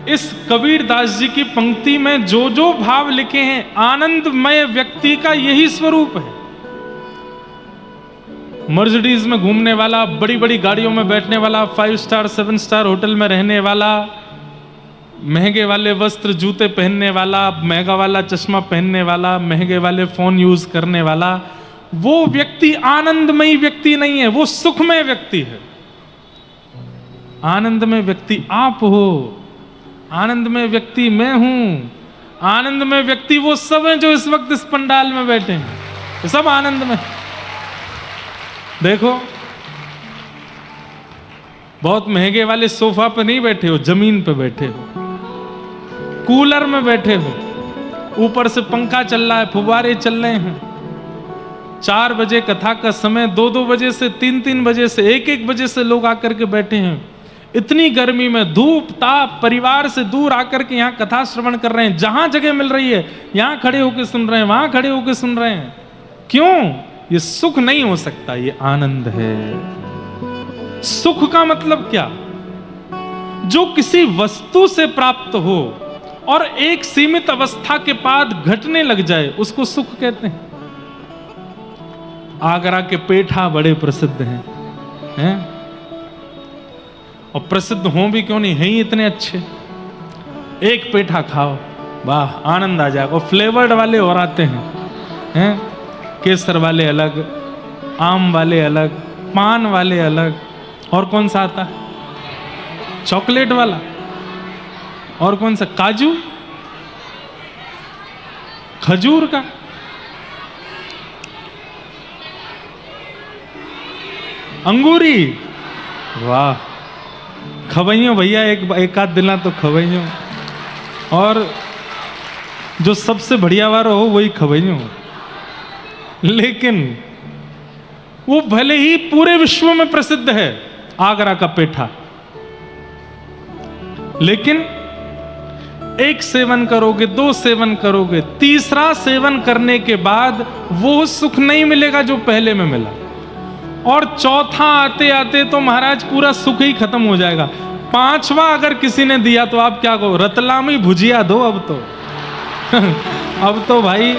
इस कबीरदास जी की पंक्ति में जो जो भाव लिखे हैं, आनंदमय व्यक्ति का यही स्वरूप है। मर्सिडीज में घूमने वाला, बड़ी बड़ी गाड़ियों में बैठने वाला, 5 स्टार 7 स्टार होटल में रहने वाला, महंगे वाले वस्त्र जूते पहनने वाला, महंगा वाला चश्मा पहनने वाला, महंगे वाले फोन यूज करने वाला, वो व्यक्ति आनंदमयी व्यक्ति नहीं है, वो सुखमय व्यक्ति है। आनंदमय व्यक्ति आप हो, आनंदमय व्यक्ति मैं हूं, आनंदमय व्यक्ति वो सब हैं जो इस वक्त इस पंडाल में बैठे हैं, ये सब आनंद में। देखो, बहुत महंगे वाले सोफा पे नहीं बैठे हो, जमीन पे बैठे हो, कूलर में बैठे हो, ऊपर से पंखा चल रहा है, फुव्वारे चल रहे हैं। 4 बजे कथा का समय, 2-2 बजे से 3-3 बजे से 1-1 बजे से लोग आकर के बैठे हैं। इतनी गर्मी में, धूप ताप, परिवार से दूर आकर के यहाँ कथा श्रवण कर रहे हैं। जहां जगह मिल रही है यहां खड़े होकर सुन रहे हैं, वहां खड़े होकर सुन रहे हैं। क्यों? ये सुख नहीं हो सकता, ये आनंद है। सुख का मतलब क्या? जो किसी वस्तु से प्राप्त हो और एक सीमित अवस्था के बाद घटने लग जाए, उसको सुख कहते हैं। आगरा के पेठा बड़े प्रसिद्ध हैं? और प्रसिद्ध हो भी क्यों नहीं, है ही इतने अच्छे। एक पेठा खाओ, वाह, आनंद आ जाएगा। और फ्लेवर्ड वाले और आते हैं, केसर वाले अलग, आम वाले अलग, पान वाले अलग, और कौन सा आता है? चॉकलेट वाला, और कौन सा? काजू, खजूर का। अंगूरी, वाह, खवैयों भैया, एक आध दिला तो खवैयों। और जो सबसे बढ़िया वाला हो वही खवैयों। लेकिन वो भले ही पूरे विश्व में प्रसिद्ध है, आगरा का पेठा, लेकिन एक सेवन करोगे, 2 सेवन करोगे, तीसरा सेवन करने के बाद वो सुख नहीं मिलेगा जो पहले में मिला। और चौथा आते आते तो महाराज पूरा सुख ही खत्म हो जाएगा। 5वां अगर किसी ने दिया तो आप क्या कहो? रतलामी भुजिया दो अब तो। अब तो भाई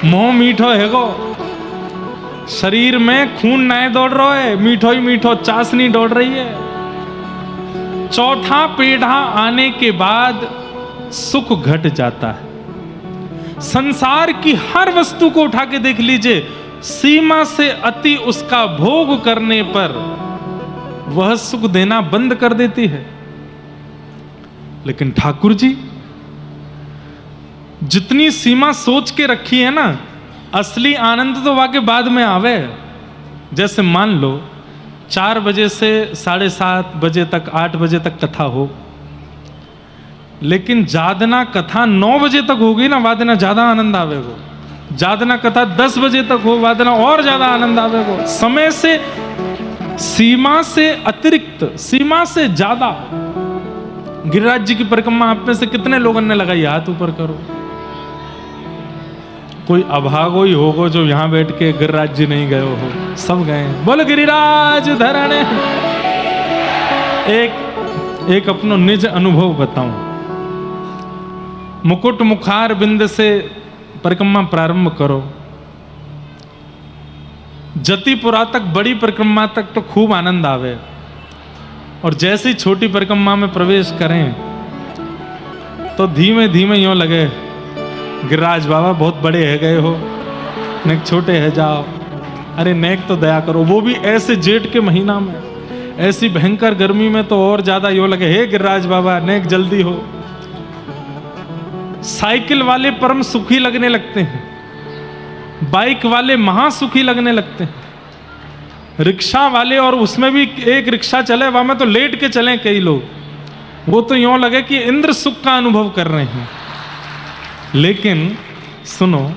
मोह मीठो है गो, शरीर में खून नए दौड़ रहा है, मीठो ही मीठो चाशनी दौड़ रही है। चौथा पेढ़ा आने के बाद सुख घट जाता है। संसार की हर वस्तु को उठा के देख लीजिए, सीमा से अति उसका भोग करने पर वह सुख देना बंद कर देती है। लेकिन ठाकुर जी जितनी सीमा सोच के रखी है ना, असली आनंद तो वाके बाद में आवे। जैसे मान लो 4 बजे से 7:30 बजे तक, 8 बजे तक कथा हो, लेकिन जादना कथा 9 बजे तक होगी ना, वादना ज्यादा आनंद आवेगो। जादना कथा 10 बजे तक हो, वादना और ज्यादा आनंद आवेगो। समय से, सीमा से अतिरिक्त, सीमा से ज्यादा। गिरिराज जी की परिक्रमा आप में से कितने लोगों ने लगाई? हाथ ऊपर करो। कोई अभागो ही होगो जो यहां बैठ के गिरिराज जी नहीं गए हो, सब गए। बोल गिरिराज धरणे। एक अपनो निज अनुभव बताऊं। मुकुट मुखार बिंद से परिक्रमा प्रारंभ करो, जतिपुरा तक, बड़ी परिक्रमा तक तो खूब आनंद आवे, और जैसे ही छोटी परिक्रमा में प्रवेश करें तो धीमे धीमे यूं लगे गिरिराज बाबा बहुत बड़े है गए हो, नेक छोटे है जाओ। अरे नेक तो दया करो। वो भी ऐसे जेठ के महीना में, ऐसी भयंकर गर्मी में तो और ज्यादा यूं लगे, हे गिरिराज बाबा नेक जल्दी हो। साइकिल वाले परम सुखी लगने लगते हैं, बाइक वाले महासुखी लगने लगते हैं, रिक्शा वाले, और उसमें भी एक रिक्शा चले वहां में तो लेट के चले कई लोग, वो तो यूं लगे कि इंद्र सुख का अनुभव कर रहे हैं। लेकिन सुनो,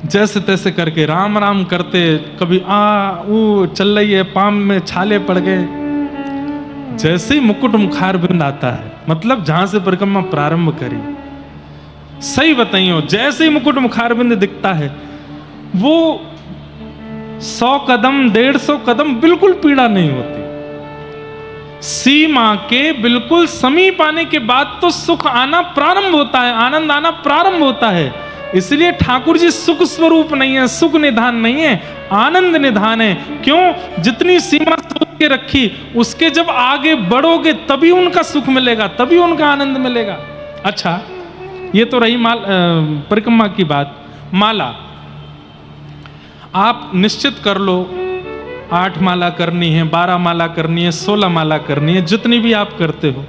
जैसे तैसे करके राम राम करते, कभी वो चल रही है, पाम में छाले पड़ गए, जैसे ही मुकुट मुखार बिंद आता है, मतलब जहां से परिक्रमा प्रारंभ करी, सही बताइयो, जैसे ही मुकुट मुखार बिंद दिखता है, वो 100 कदम 150 कदम बिल्कुल पीड़ा नहीं होती। सीमा के बिल्कुल समीप आने के बाद तो सुख आना प्रारंभ होता है, आनंद आना प्रारंभ होता है। इसलिए ठाकुर जी सुख स्वरूप नहीं है, सुख निधान नहीं है, आनंद निधान है। क्यों? जितनी सीमा सोच के रखी, उसके जब आगे बढ़ोगे तभी उनका सुख मिलेगा, तभी उनका आनंद मिलेगा। अच्छा, ये तो रही परिक्रमा की बात। माला आप निश्चित कर लो, 8 माला करनी है, 12 माला करनी है, 16 माला करनी है, जितनी भी आप करते हो।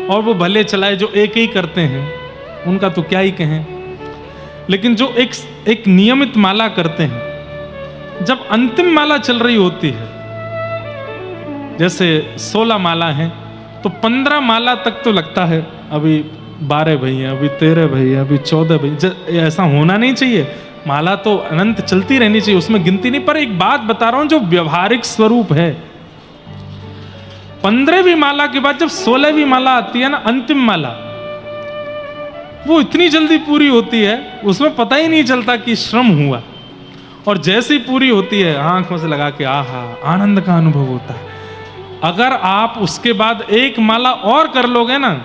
और वो भले चलाए जो एक ही करते हैं, उनका तो क्या ही कहें। लेकिन जो एक नियमित माला करते हैं, जब अंतिम माला चल रही होती है, जैसे 16 माला है, तो 15 माला तक तो लगता है अभी 12 भई हैं, अभी 13 भई हैं, अभी 14 भई। ऐसा होना नहीं चाहिए। माला तो अनंत चलती रहनी चाहिए, उसमें गिनती नहीं। पर एक बात बता रहा हूं जो व्यवहारिक स्वरूप है, 15वीं माला के बाद जब 16वीं माला आती है ना, अंतिम माला, वो इतनी जल्दी पूरी होती है, उसमें पता ही नहीं चलता कि श्रम हुआ। और जैसी पूरी होती है, आंखों से लगा के आहा, आनंद का अनुभव होता है। अगर आप उसके बाद एक माला और कर लोगे ना,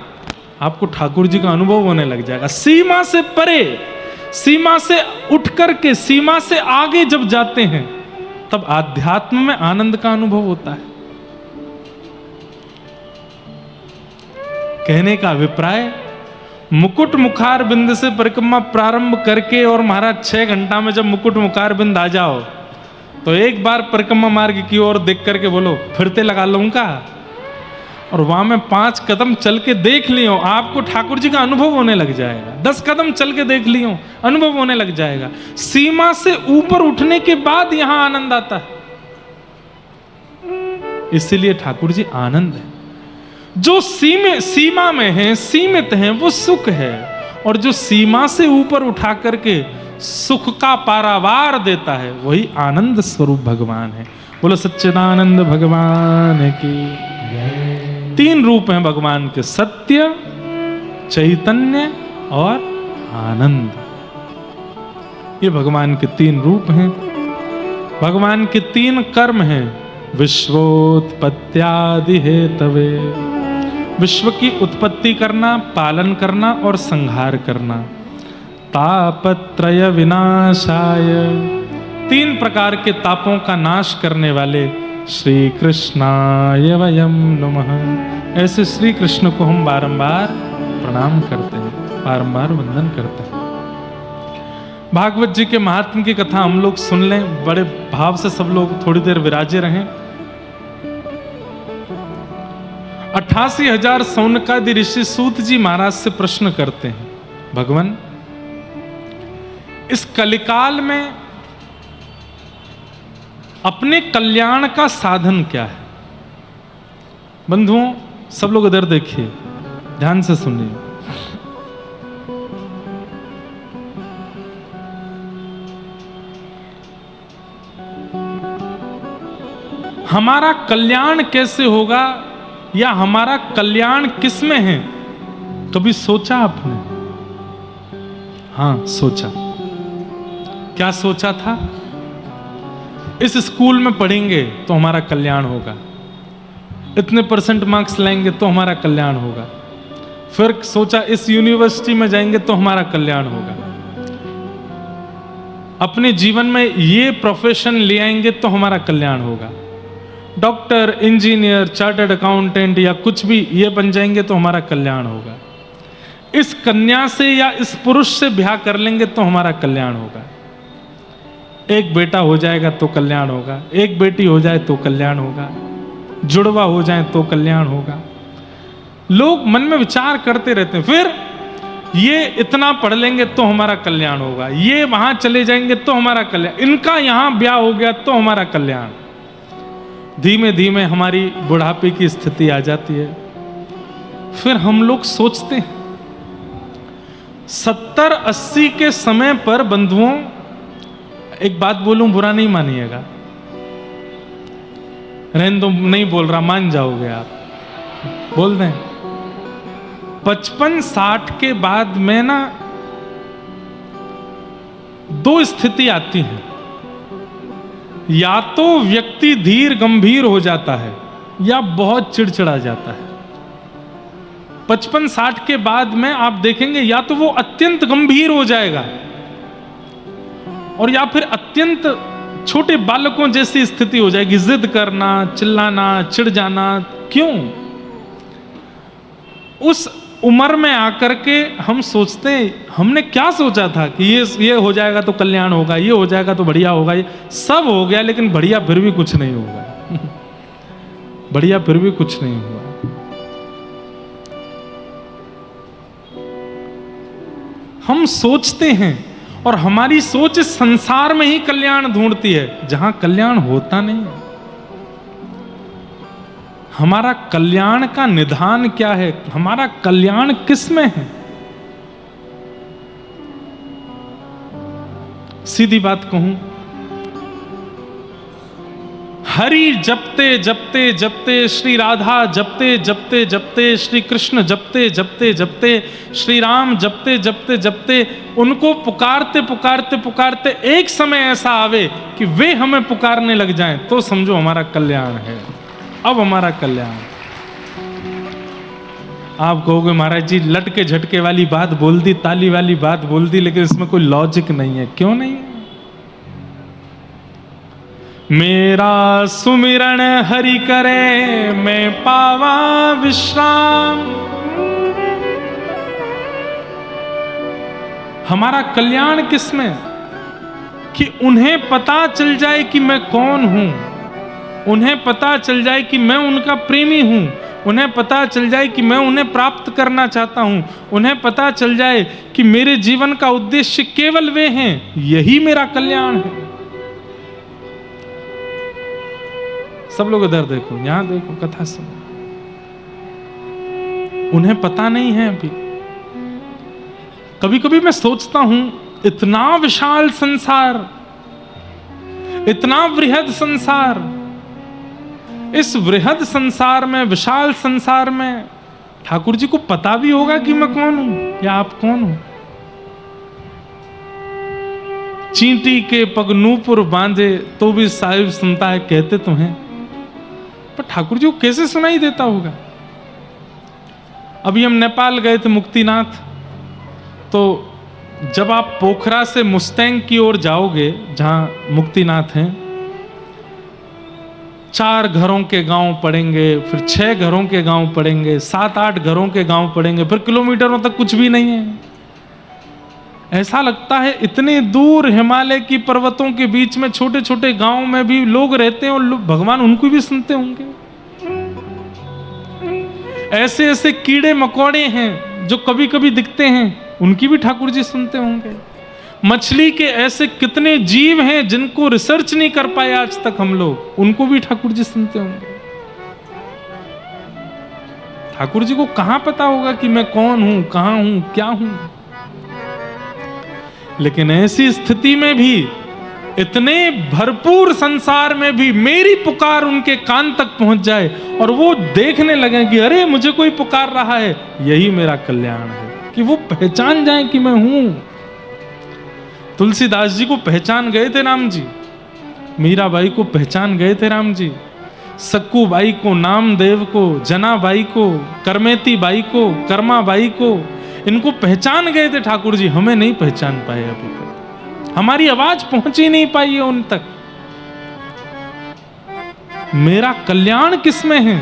आपको ठाकुर जी का अनुभव होने लग जाएगा। सीमा से परे, सीमा से उठ करके सीमा से आगे जब जाते हैं, तब आध्यात्म में आनंद का अनुभव होता है। कहने का अभिप्राय, मुकुट मुखार बिंद से परिक्रमा प्रारंभ करके और महाराज 6 घंटा में जब मुकुट मुखार बिंद आ जाओ, तो एक बार परिक्रमा मार्ग की ओर देख करके बोलो फिरते लगा लूंगा, और वहां में 5 कदम चल के देख लियो, आपको ठाकुर जी का अनुभव होने लग जाएगा। 10 कदम चल के देख लियो, अनुभव होने लग जाएगा। सीमा से ऊपर उठने के बाद यहां आनंद आता है। इसलिए ठाकुर जी आनंद है। जो सीमा में है, सीमित है, वो सुख है। और जो सीमा से ऊपर उठा करके सुख का पारावार देता है, वही आनंद स्वरूप भगवान है। बोलो सच्चिदानंद भगवान की। 3 रूप हैं भगवान के, सत्य, चैतन्य और आनंद। ये भगवान के 3 रूप हैं। भगवान के 3 कर्म हैं, विश्वोत्पत्त्यादि हेतवे, विश्व की उत्पत्ति करना, पालन करना और संहार करना। तापत्रय विनाशाय, 3 प्रकार के तापों का नाश करने वाले श्री कृष्णाय वयं नमः। ऐसे श्री कृष्ण को हम बारंबार प्रणाम करते हैं, बारंबार वंदन करते हैं। भागवत जी के महात्म की कथा हम लोग सुन लें, बड़े भाव से सब लोग थोड़ी देर विराजे रहें। 88,000 सौनकादि ऋषि सूत जी महाराज से प्रश्न करते हैं, भगवान इस कलिकाल में अपने कल्याण का साधन क्या है? बंधुओं, सब लोग इधर देखिए, ध्यान से सुनिए। हमारा कल्याण कैसे होगा, या हमारा कल्याण किस में है? कभी सोचा आपने? हाँ, सोचा। क्या सोचा था? इस स्कूल में पढ़ेंगे तो हमारा कल्याण होगा, इतने % मार्क्स लाएंगे तो हमारा कल्याण होगा। फिर सोचा इस यूनिवर्सिटी में जाएंगे तो हमारा कल्याण होगा, अपने जीवन में ये प्रोफेशन ले आएंगे तो हमारा कल्याण होगा, डॉक्टर, इंजीनियर, चार्टर्ड अकाउंटेंट या कुछ भी ये बन जाएंगे तो हमारा कल्याण होगा, इस कन्या से या इस पुरुष से ब्याह कर लेंगे तो हमारा कल्याण होगा, एक बेटा हो जाएगा तो कल्याण होगा, एक बेटी हो जाए तो कल्याण होगा, जुड़वा हो जाए तो कल्याण होगा। लोग मन में विचार करते रहते हैं। फिर ये इतना पढ़ लेंगे तो हमारा कल्याण होगा, ये वहां चले जाएंगे तो हमारा कल्याण, इनका यहां ब्याह हो गया तो हमारा कल्याण। धीमे धीमे हमारी बुढ़ापे की स्थिति आ जाती है। फिर हम लोग सोचते हैं 70-80 के समय पर, बंधुओं एक बात बोलूं, बुरा नहीं मानिएगा, रहने दो, नहीं बोल रहा, मान जाओगे आप, बोल दें। 55-60 के बाद में ना 2 स्थिति आती है। या तो व्यक्ति धीर गंभीर हो जाता है, या बहुत चिड़चिड़ा जाता है। 55-60 के बाद में आप देखेंगे या तो वो अत्यंत गंभीर हो जाएगा और या फिर अत्यंत छोटे बालकों जैसी स्थिति हो जाएगी, जिद करना, चिल्लाना, चिढ़ जाना। क्यों? उस उम्र में आकर के हम सोचते हैं, हमने क्या सोचा था कि ये हो जाएगा तो कल्याण होगा, ये हो जाएगा तो बढ़िया होगा, ये सब हो गया, लेकिन बढ़िया फिर भी कुछ नहीं होगा। बढ़िया फिर भी कुछ नहीं हुआ। हम सोचते हैं और हमारी सोच इस संसार में ही कल्याण ढूंढती है, जहां कल्याण होता नहीं है। हमारा कल्याण का निधान क्या है? हमारा कल्याण किस में है? सीधी बात कहूं, हरि जपते जपते जपते, श्री राधा जपते जपते जपते, श्री कृष्ण जपते जपते जपते, श्री राम जपते जपते जपते, उनको पुकारते पुकारते पुकारते एक समय ऐसा आवे कि वे हमें पुकारने लग जाएं, तो समझो हमारा कल्याण है। अब हमारा कल्याण। आप कहोगे महाराज जी लटके झटके वाली बात बोल दी, ताली वाली बात बोल दी, लेकिन इसमें कोई लॉजिक नहीं है। क्यों नहीं है? मेरा सुमिरन हरि करे, मैं पावा विश्राम। हमारा कल्याण किसमें? कि उन्हें पता चल जाए कि मैं कौन हूं, उन्हें पता चल जाए कि मैं उनका प्रेमी हूं, उन्हें पता चल जाए कि मैं उन्हें प्राप्त करना चाहता हूं, उन्हें पता चल जाए कि मेरे जीवन का उद्देश्य केवल वे हैं। यही मेरा कल्याण है। सब लोग इधर देखो, यहां देखो, कथा सुनो। उन्हें पता नहीं है अभी। कभी कभी मैं सोचता हूं, इतना विशाल संसार, इतना वृहद संसार, इस वृहद संसार में, विशाल संसार में ठाकुर जी को पता भी होगा कि मैं कौन हूं या आप कौन हो? चींटी के पग नूपुर बांधे तो भी साहिब सुनता है, कहते तो हैं, पर ठाकुर जी को कैसे सुनाई देता होगा? अभी हम नेपाल गए थे मुक्तिनाथ, तो जब आप पोखरा से मुस्तैंग की ओर जाओगे, जहां मुक्तिनाथ हैं, 4 घरों के गांव पड़ेंगे, फिर 6 घरों के गांव पड़ेंगे, 7-8 घरों के गांव पड़ेंगे, फिर किलोमीटरों तक कुछ भी नहीं है। ऐसा लगता है इतने दूर हिमालय की पर्वतों के बीच में छोटे छोटे गांव में भी लोग रहते हैं और भगवान उनको भी सुनते होंगे। ऐसे ऐसे कीड़े मकोड़े हैं जो कभी कभी दिखते हैं, उनकी भी ठाकुर जी सुनते होंगे। मछली के ऐसे कितने जीव हैं जिनको रिसर्च नहीं कर पाए आज तक हम लोग, उनको भी ठाकुर जी सुनते होंगे। ठाकुर जी को कहां पता होगा कि मैं कौन हूं, कहां हूं, क्या हूं? लेकिन ऐसी स्थिति में भी, इतने भरपूर संसार में भी मेरी पुकार उनके कान तक पहुंच जाए और वो देखने लगे कि अरे मुझे कोई पुकार रहा है, यही मेरा कल्याण है। कि वो पहचान जाए कि मैं हूं। तुलसीदास जी को पहचान गए थे राम जी, मीराबाई को पहचान गए थे राम जी, सक्कू बाई को, नामदेव को, जना बाई को, करमेती बाई को, कर्मा बाई को, इनको पहचान गए थे ठाकुर जी। हमें नहीं पहचान पाए अभी तक, हमारी आवाज पहुंच ही नहीं पाई है उन तक। मेरा कल्याण किसमें है?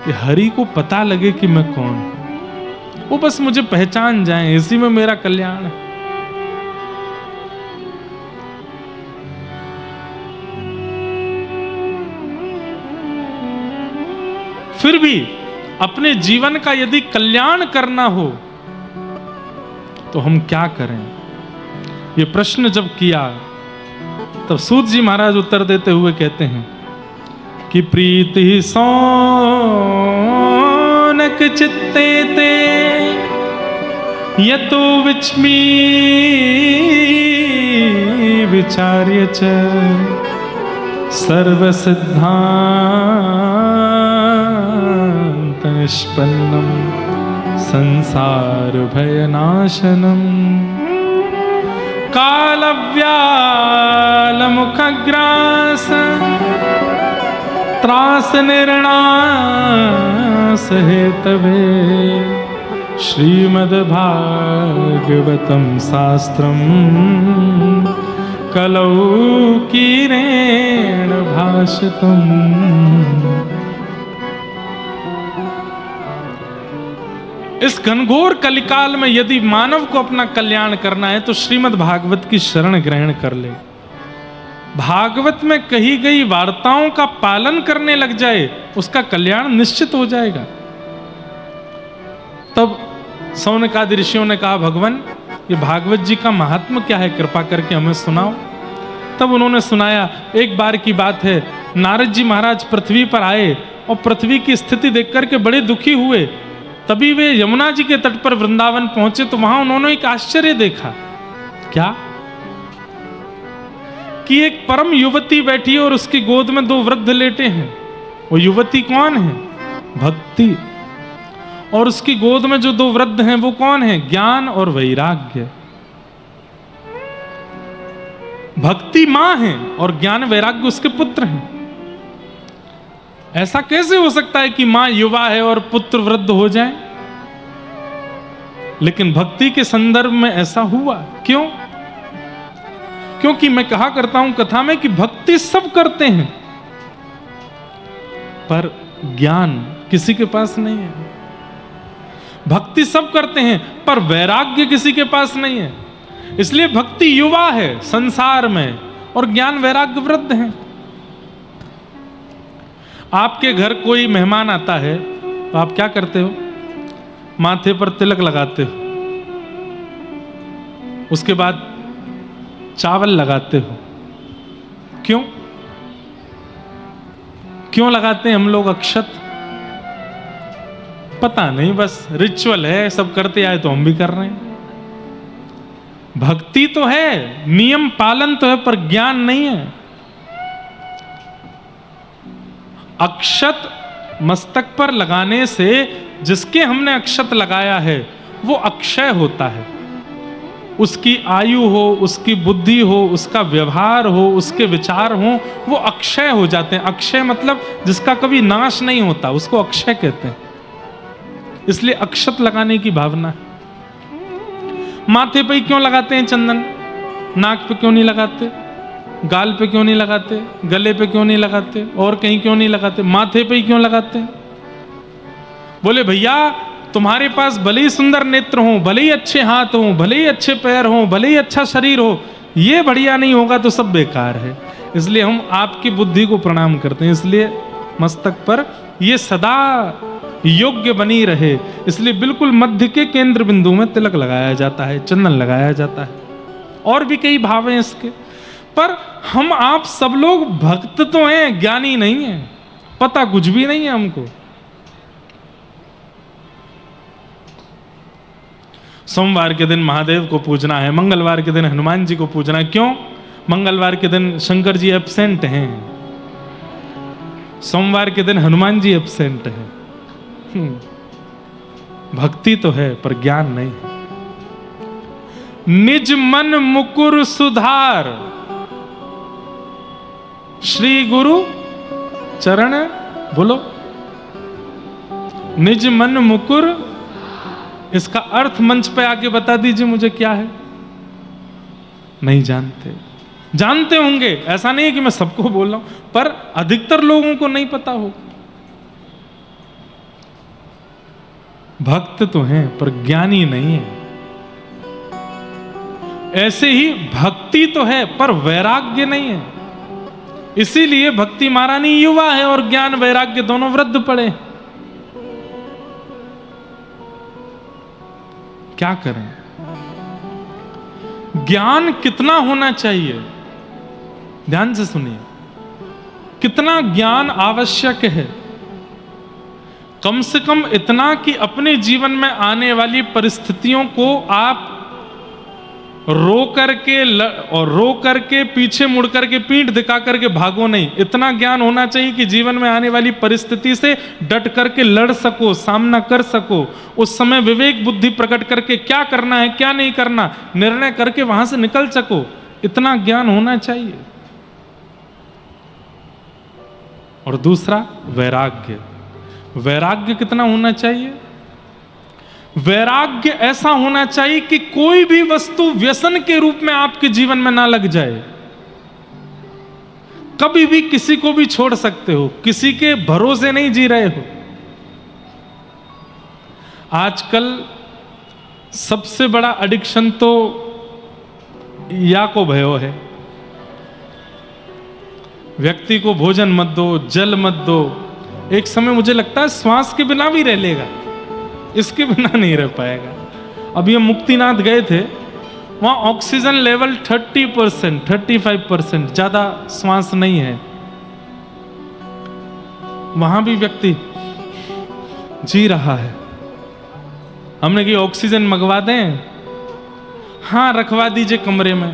कि हरि को पता लगे कि मैं कौन हूं, वो बस मुझे पहचान जाए, इसी में मेरा कल्याण है। फिर भी अपने जीवन का यदि कल्याण करना हो तो हम क्या करें? ये प्रश्न जब किया तब सूत जी महाराज उत्तर देते हुए कहते हैं कि प्रीति सौनक चित्ते ते यतो विचमी विचार्य च सर्व सिद्धांत निष्पन्नम संसार भयनाशनम कालव्याल मुखग्रास त्रास निर्णास हेतवे श्रीमद्भागवतं शास्त्रम् कलौ कीरेण भाषितम्। इस घनघोर कलिकाल में यदि मानव को अपना कल्याण करना है तो श्रीमद् भागवत की शरण ग्रहण कर ले। भागवत में कही गई वार्ताओं का पालन करने लग जाए, उसका कल्याण निश्चित हो जाएगा। तब सौनकादि ऋषियों ने कहा, भगवान ये भागवत जी का महात्म्य क्या है, कृपा करके हमें सुनाओ। तब उन्होंने सुनाया। एक बार की बात है, नारद जी महाराज पृथ्वी पर आए और पृथ्वी की स्थिति देख करके बड़े दुखी हुए। तभी वे यमुना जी के तट पर वृंदावन पहुंचे तो वहां उन्होंने एक आश्चर्य देखा। क्या? कि एक परम युवती बैठी है और उसकी गोद में दो वृद्ध लेटे हैं। वो युवती कौन है? भक्ति। और उसकी गोद में जो दो वृद्ध हैं वो कौन है? ज्ञान और वैराग्य। भक्ति मां है और ज्ञान वैराग्य उसके पुत्र हैं। ऐसा कैसे हो सकता है कि मां युवा है और पुत्र वृद्ध हो जाए? लेकिन भक्ति के संदर्भ में ऐसा हुआ। क्यों? क्योंकि मैं कहा करता हूं कथा में कि भक्ति सब करते हैं पर ज्ञान किसी के पास नहीं है। भक्ति सब करते हैं पर वैराग्य किसी के पास नहीं है। इसलिए भक्ति युवा है संसार में और ज्ञान वैराग्य वृद्ध है। आपके घर कोई मेहमान आता है तो आप क्या करते हो? माथे पर तिलक लगाते हो, उसके बाद चावल लगाते हो। क्यों? क्यों लगाते हैं हम लोग अक्षत? पता नहीं, बस रिचुअल है, सब करते आए तो हम भी कर रहे हैं। भक्ति तो है, नियम पालन तो है, पर ज्ञान नहीं है। अक्षत मस्तक पर लगाने से जिसके हमने अक्षत लगाया है वो अक्षय होता है। उसकी आयु हो, उसकी बुद्धि हो, उसका व्यवहार हो, उसके विचार हो, वो अक्षय हो जाते हैं। अक्षय मतलब जिसका कभी नाश नहीं होता, उसको अक्षय कहते हैं। इसलिए अक्षत लगाने की भावना है। माथे पे क्यों लगाते हैं चंदन? नाक पे क्यों नहीं लगाते? गाल पे क्यों नहीं लगाते? गले पे क्यों नहीं लगाते? और कहीं क्यों नहीं लगाते? माथे पे ही क्यों लगाते हैं? बोले भैया तुम्हारे पास भले ही सुंदर नेत्र हो, भले ही अच्छे हाथ हो, भले ही अच्छे पैर हो, भले ही अच्छा शरीर हो, ये बढ़िया नहीं होगा तो सब बेकार है। इसलिए हम आपकी बुद्धि को प्रणाम करते हैं। इसलिए मस्तक पर ये सदा योग्य बनी रहे, इसलिए बिल्कुल मध्य के केंद्र बिंदु में तिलक लगाया जाता है, चंदन लगाया जाता है। और भी कई भाव हैं इसके। पर हम आप सब लोग भक्त तो हैं, ज्ञानी नहीं है। पता कुछ भी नहीं है हमको। सोमवार के दिन महादेव को पूजना है, मंगलवार के दिन हनुमान जी को पूजना है। क्यों? मंगलवार के दिन शंकर जी एब्सेंट हैं, सोमवार के दिन हनुमान जी एब्सेंट हैं। भक्ति तो है पर ज्ञान नहीं है। निज मन मुकुर सुधार, श्री गुरु चरण, बोलो निज मन मुकुर। इसका अर्थ मंच पे आके बता दीजिए मुझे, क्या है? नहीं जानते। जानते होंगे, ऐसा नहीं है कि मैं सबको बोल रहा हूं, पर अधिकतर लोगों को नहीं पता हो। भक्त तो हैं पर ज्ञानी नहीं है। ऐसे ही भक्ति तो है पर वैराग्य नहीं है। इसीलिए भक्ति महारानी युवा है और ज्ञान वैराग्य दोनों वृद्ध पड़े। क्या करें? ज्ञान कितना होना चाहिए? ध्यान से सुनिए, कितना ज्ञान आवश्यक है? कम से कम इतना कि अपने जीवन में आने वाली परिस्थितियों को आप रो करके पीछे मुड़ करके पीठ दिखा करके भागो नहीं। इतना ज्ञान होना चाहिए कि जीवन में आने वाली परिस्थिति से डट करके लड़ सको, सामना कर सको। उस समय विवेक बुद्धि प्रकट करके क्या करना है क्या नहीं करना निर्णय करके वहां से निकल सको। इतना ज्ञान होना चाहिए। और दूसरा वैराग्य। वैराग्य कितना होना चाहिए? वैराग्य ऐसा होना चाहिए कि कोई भी वस्तु व्यसन के रूप में आपके जीवन में ना लग जाए। कभी भी किसी को भी छोड़ सकते हो, किसी के भरोसे नहीं जी रहे हो। आजकल सबसे बड़ा एडिक्शन तो या को भयो है। व्यक्ति को भोजन मत दो, जल मत दो। एक समय मुझे लगता है श्वास के बिना भी रह लेगा, इसके बिना नहीं रह पाएगा। अभी हम मुक्तिनाथ गए थे, वहां ऑक्सीजन लेवल 30%, 35%, ज्यादा श्वास नहीं है। वहां भी व्यक्ति जी रहा है। हमने कहा ऑक्सीजन मंगवा दें? हाँ, रखवा दीजिए कमरे में।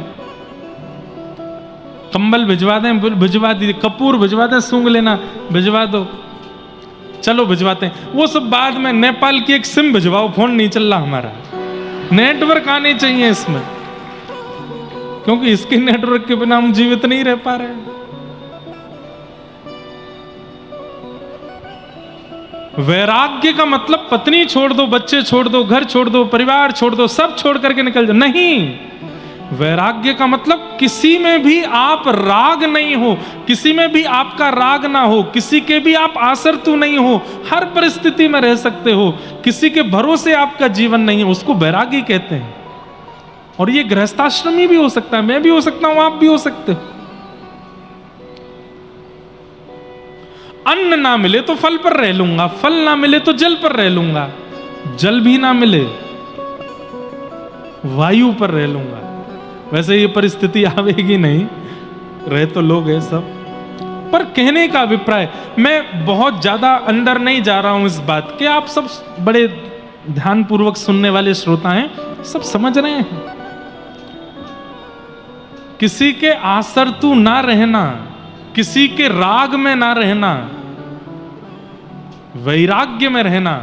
कंबल भिजवा दें? भिजवा दीजिए। कपूर भिजवा दें? सूंघ लेना भिजवा दो। चलो भिजवाते हैं। वो सब बाद में। नेपाल की एक सिम भिजवाओ, फोन नहीं चल रहा हमारा, नेटवर्क आने चाहिए इसमें, क्योंकि इसके नेटवर्क के बिना हम जीवित नहीं रह पा रहे। वैराग्य का मतलब पत्नी छोड़ दो, बच्चे छोड़ दो, घर छोड़ दो, परिवार छोड़ दो, सब छोड़ करके निकल जाओ, नहीं। वैराग्य का मतलब किसी में भी आप राग नहीं हो, किसी में भी आपका राग ना हो, किसी के भी आप आसक्तु नहीं हो, हर परिस्थिति में रह सकते हो, किसी के भरोसे आपका जीवन नहीं है, उसको वैराग्य कहते हैं। और ये गृहस्थाश्रमी भी हो सकता है, मैं भी हो सकता हूं, आप भी हो सकते हो। अन्न ना मिले तो फल पर रह लूंगा, फल ना मिले तो जल पर रह लूंगा, जल भी ना मिले वायु पर रह लूंगा। वैसे ये परिस्थिति आवेगी नहीं, रहे तो लोग हैं सब। पर कहने का अभिप्राय, मैं बहुत ज्यादा अंदर नहीं जा रहा हूं इस बात के, आप सब बड़े ध्यानपूर्वक सुनने वाले श्रोता हैं, सब समझ रहे हैं। किसी के आसक्तु ना रहना, किसी के राग में ना रहना, वैराग्य में रहना,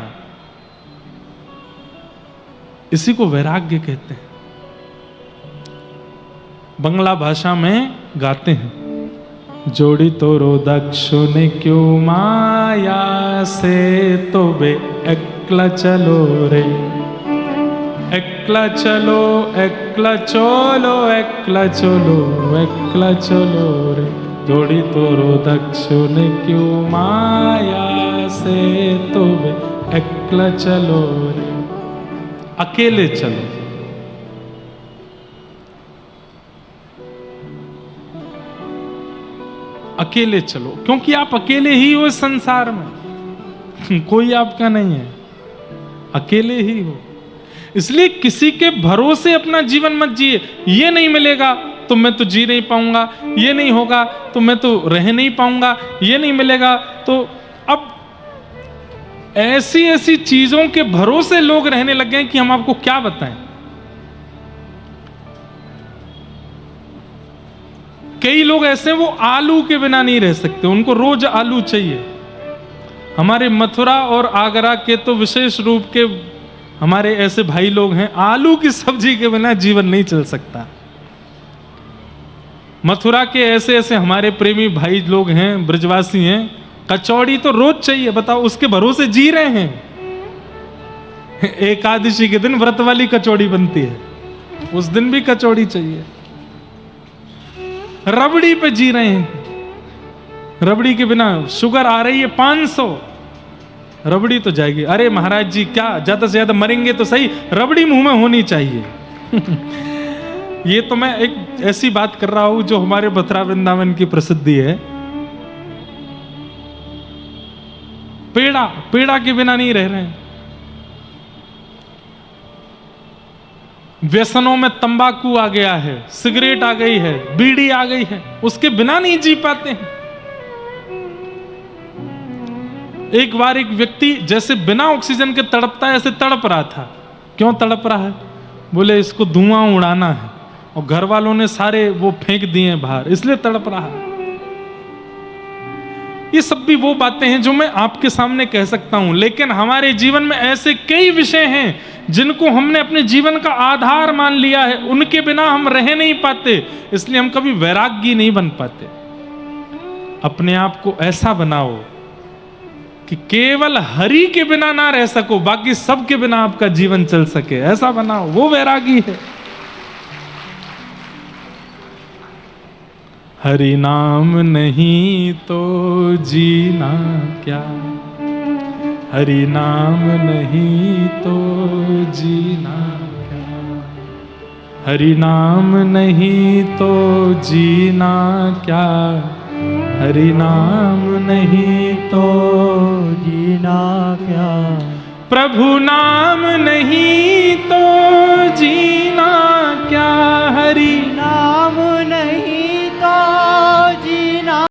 इसी को वैराग्य कहते हैं। बंगला भाषा में गाते हैं, जोड़ी तोरो दक्षु ने क्यों माया से, तो बे एकला चलो रे, एकला चलो, एकला चलो, एकला चलो, एकला चलो रे, जोड़ी तोरो दक्षु ने क्यों माया से, तो बे एकला चलो रे, अकेले चलो। अकेले चलो, क्योंकि आप अकेले ही हो इस संसार में, कोई आपका नहीं है, अकेले ही हो। इसलिए किसी के भरोसे अपना जीवन मत जिए। ये नहीं मिलेगा तो मैं तो जी नहीं पाऊंगा, ये नहीं होगा तो मैं तो रह नहीं पाऊंगा, ये नहीं मिलेगा तो। अब ऐसी ऐसी चीजों के भरोसे लोग रहने लग गए कि हम आपको क्या बताएं। कई लोग ऐसे, वो आलू के बिना नहीं रह सकते, उनको रोज आलू चाहिए। हमारे मथुरा और आगरा के तो विशेष रूप के हमारे ऐसे भाई लोग हैं, आलू की सब्जी के बिना जीवन नहीं चल सकता। मथुरा के ऐसे ऐसे हमारे प्रेमी भाई लोग हैं, ब्रजवासी हैं, कचौड़ी तो रोज चाहिए। बताओ, उसके भरोसे जी रहे हैं। एकादशी के दिन व्रत वाली कचौड़ी बनती है, उस दिन भी कचौड़ी चाहिए। रबड़ी पे जी रहे हैं, रबड़ी के बिना शुगर आ रही है 500, रबड़ी तो जाएगी। अरे महाराज जी, क्या ज्यादा से ज्यादा मरेंगे तो सही, रबड़ी मुंह में होनी चाहिए। ये तो मैं एक ऐसी बात कर रहा हूं जो हमारे मथुरा वृंदावन की प्रसिद्धि है। पेड़ा, पेड़ा के बिना नहीं रह रहे हैं। व्यसनों में तंबाकू आ गया है, सिगरेट आ गई है, बीड़ी आ गई है, उसके बिना नहीं जी पाते हैं। एक बार एक व्यक्ति जैसे बिना ऑक्सीजन के तड़पता है, ऐसे तड़प रहा था। क्यों तड़प रहा है? बोले इसको धुआं उड़ाना है, और घर वालों ने सारे वो फेंक दिए बाहर, इसलिए तड़प रहा है। ये सब भी वो बातें हैं जो मैं आपके सामने कह सकता हूं, लेकिन हमारे जीवन में ऐसे कई विषय हैं जिनको हमने अपने जीवन का आधार मान लिया है, उनके बिना हम रह नहीं पाते, इसलिए हम कभी वैरागी नहीं बन पाते। अपने आप को ऐसा बनाओ कि केवल हरि के बिना ना रह सको, बाकी सब के बिना आपका जीवन चल सके, ऐसा बनाओ। वो वैरागी है। हरि नाम नहीं तो जीना क्या, हरि नाम नहीं तो जीना क्या, हरि नाम नहीं तो जीना क्या, हरि नाम नहीं तो जीना क्या, प्रभु नाम नहीं तो जीना क्या, हरि